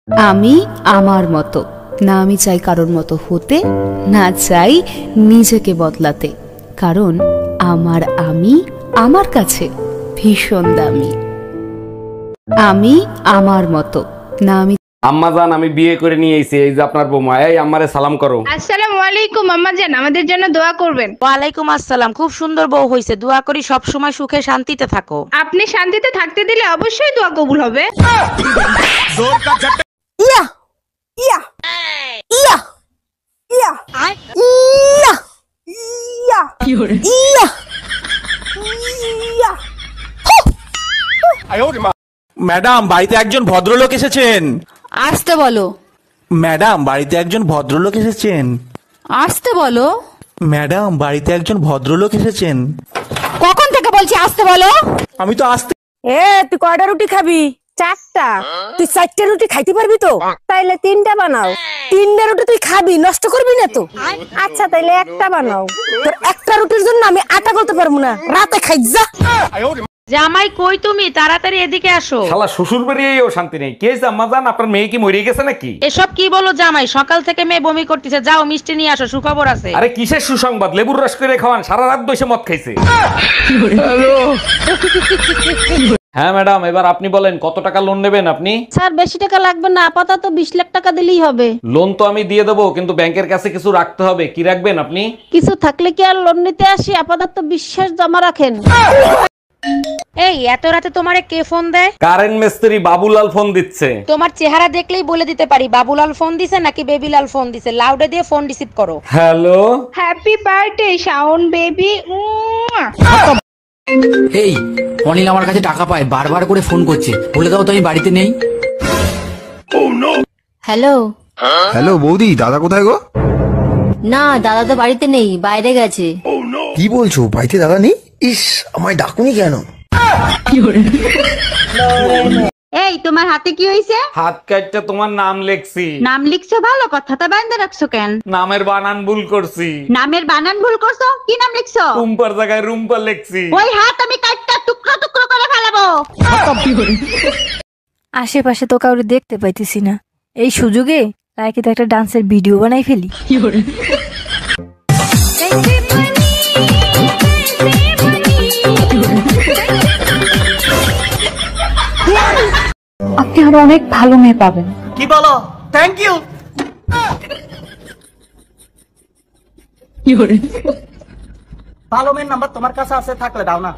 আমি আমার মতো না, আমি চাই কারোর মতো হতে, না চাই নিজেকে বদলাতে, কারণ আমি আমার কাছে ভীষণ দামি। আমি আমার মতো না, আমি আম্মাজান আমি বিয়ে করে নিয়ে এসেছি, এই যে আপনার বৌমা। এই আম্মারে সালাম করো। আসসালামু আলাইকুম আম্মাজান, আমাদের জন্য দোয়া করবেন। ওয়ালাইকুম আসসালাম। খুব সুন্দর বউ হইছে, দোয়া করি সব সময় সুখে শান্তিতে থাকো। আপনি শান্তিতে থাকতে দিলে অবশ্যই দোয়া কবুল হবে। ইয়া ইয়া ইয়া ইয়া ইয়া ইয়া ইয়া ইয়া। ম্যাডাম, বাড়িতে একজন ভদ্রলোক এসেছেন। আসতে বলো। ম্যাডাম, বাড়িতে একজন ভদ্রলোক এসেছেন। আসতে বলো। ম্যাডাম, বাড়িতে একজন ভদ্রলোক এসেছেন। কখন থেকে বলছি আসতে বলো? আমি তো আসতে। তুই কয়টা রুটি খাবি? চারটা। তুই চারটা রুটি খাইতে পারবি তো? তাইলে তিনটা বানাও। তিনটা রুটি তুই খাবি, নষ্ট করবি না তো? আচ্ছা তাইলে একটা বানাও। তোর একটা রুটির জন্য আমি আটা করতে পারবো না, রাতে খাই যা। জামাই কই তুমি? তাড়াতাড়ি এদিকে আসো। শালা শ্বশুর বাড়িয়েও শান্তি নেই। কে হয়েছে আম্মাজান? আপনার মেয়ে কি মরে গেছে নাকি? এসব কি বলো জামাই? সকাল থেকে মেয়ে বমি করতেছে, যাও মিষ্টি নিয়ে আসো, সুখবর আছে। আরে কিসের সুসংবাদ? লেবুর রস করে খাওয়ান, সারা রাত বসে মদ খাইছে। হ্যাঁ ম্যাডাম, এবার আপনি বলেন কত টাকা লোন নেবেন আপনি? স্যার বেশি টাকা লাগবে না, আপাতত 20 লাখ টাকা দিলেই হবে। লোন তো আমি দিয়ে দেবো, কিন্তু ব্যাংকের কাছে কিছু রাখতে হবে। কি রাখবেন আপনি? কিছু থাকলে কি আর লোন নিতে আসি? আপাতত বিশ্বাস জমা রাখেন। এই এত রাতে তোমারে কে ফোন দেয়? কারেন্ট মিস্ত্রি বাবুলাল ফোন দিচ্ছে। তোমার চেহারা দেখলেই বলে দিতে পারি বাবুলাল ফোন দিছে নাকি বেবিলাল ফোন দিছে। লাউডে দিয়ে ফোন রিসিভ করো। Hello. Happy birthday Shaon baby. এই অনিল আমার কাছে টাকা পায়, বারবার করে ফোন করছে, বলে দাও তো আমি বাড়িতে নেই। হ্যালো। হ্যালো বৌদি, দাদা কোথায় গো? না, দাদা তো বাড়িতে নেই, বাইরে গেছে। কি বলছো, বাড়িতে দাদা নেই? ইস, আমায় ডাকুনি কেন? এই তোমার হাতে কি হইছে? হাত কাটটা তোমার নাম লেখছি। নাম লিখছো ভালো কথা, তা বাইন্দা রাখছো কেন? নামের বানান ভুল করছি। নামের বানান ভুল করছো? কি নাম লিখছো? রুম্পার জায়গায় রুম্পা লেখছি। ওই হাত আমি কাটটা টুকরো টুকরো করে ফেলাবো। আশেপাশে তো কাউরে দেখতে পাইতেছি না, এই সুযোগে লাইকে তো একটা ডান্সের ভিডিও বানাই ফেলি। আপনি আরো অনেক ভালো মেয়ে পাবেন। কি বলো? Thank you. ভালো মেয়ের নাম্বার তোমার কাছে আছে, থাকলে দাও না।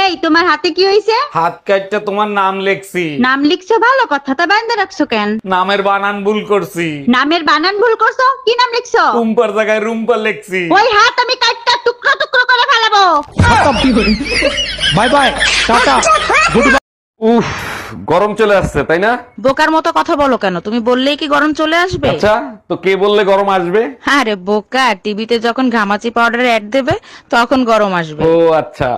এই তোমার হাতে কি হইছে? হাত কাটটা তোমার নাম লেখছি। নাম লিখছো ভালো কথা, তা বাইন্দা রাখছো কেন? নামের বানান ভুল করছি। নামের বানান ভুল করছো? কি নাম লিখছো? রুম্পার জায়গায় রুম্পা লেখছি। ওই হাত আমি কাটটা টুকরো টুকরো করে ফেলাবো। Bye bye, tata, good bye. উফ, গরম চলে আসছে তাই না? বোকার মতো কথা বলো কেন? তুমি বললেই কি গরম চলে আসবে? আচ্ছা, তো কে বললে গরম আসবে? আরে বোকা, টিভিতে যখন ঘামাচি পাউডারের অ্যাড দেবে তখন গরম আসবে। ও আচ্ছা।